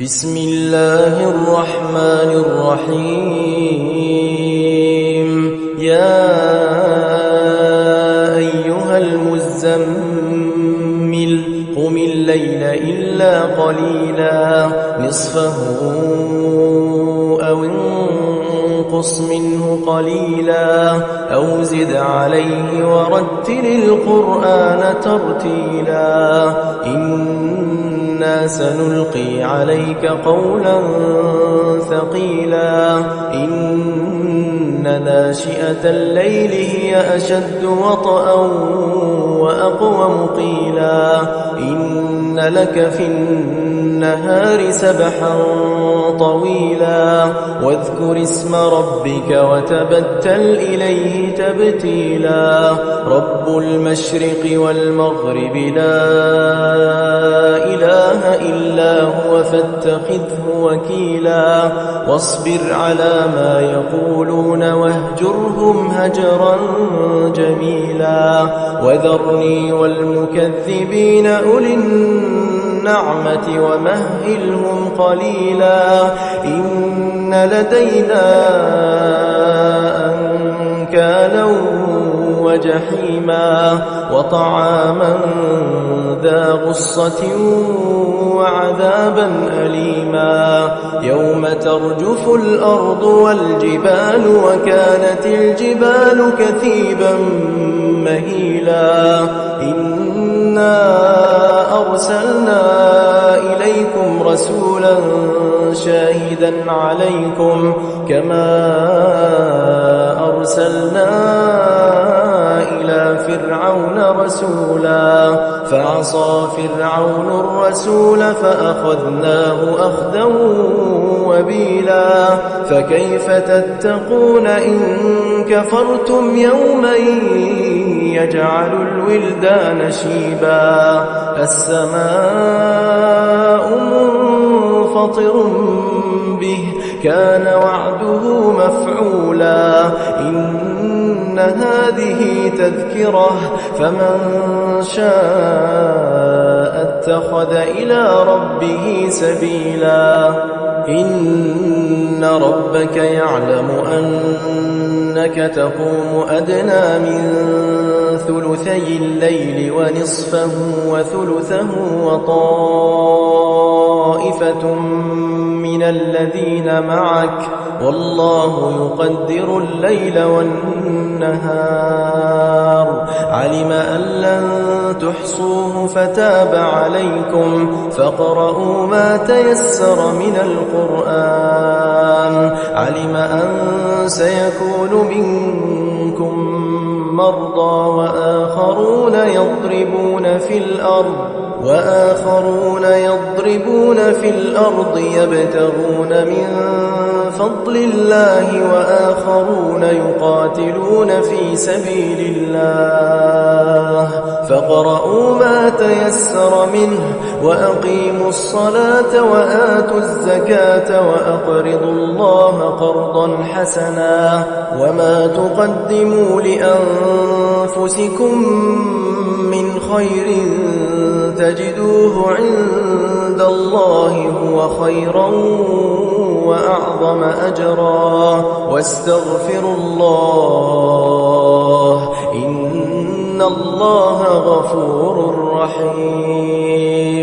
بسم الله الرحمن الرحيم يا أيها المزمل قم الليل إلا قليلا نصفه أو انقص منه قليلا أو زد عليه ورتل القرآن ترتيلا إنا سنلقي عليك قولا ثقيلا إن ناشئة الليل هي أشد وطئا وأقوم قيلا إن لك في النهار سبحا طويلا واذكر اسم ربك وتبتل إليه تبتيلا رب المشرق والمغرب لا إله إلا هو فاتخذه وكيلا واصبر على ما يقولون واهجرهم هجرا جميلا وذرني والمكذبين أولي النعمة ومهلهم قليلا إن لدينا أنكالا وجحيما وطعاما ذا غصة وعذابا أليما يوم ترجف الأرض والجبال وكانت الجبال كثيبا مهيلا إنا أرسلنا إليكم رسولا شاهدا عليكم كما أرسلنا إلى فرعون رسولا فعصى فرعون الرسول فأخذناه أخذا وبيلا فكيف تتقون إن كفرتم يوما يجعل الولدان شيبا السماء منفطر به كان وعده مفعولا إن هذه تذكرة فمن شاء اتخذ إلى ربه سبيلا إن ربك يعلم أنك تقوم أدنى من ثلثي الليل ونصفه وثلثه وطائفة من الذين معك والله يقدر الليل والنهار علم أن لن تحصوه فتاب عليكم فاقرؤوا ما تيسر من القرآن علم أن سيكون منكم مرضى وآخرون يضربون في الأرض يبتغون من فضل الله وآخرون يقاتلون في سبيل الله فاقرؤوا ما تيسر منه وأقيموا الصلاة وآتوا الزكاة وأقرضوا الله قرضا حسنا وما تقدموا لأنفسكم من خير تجدوه عند الله هو خيرا وأعظم أجرا واستغفروا الله إن الله غفور رحيم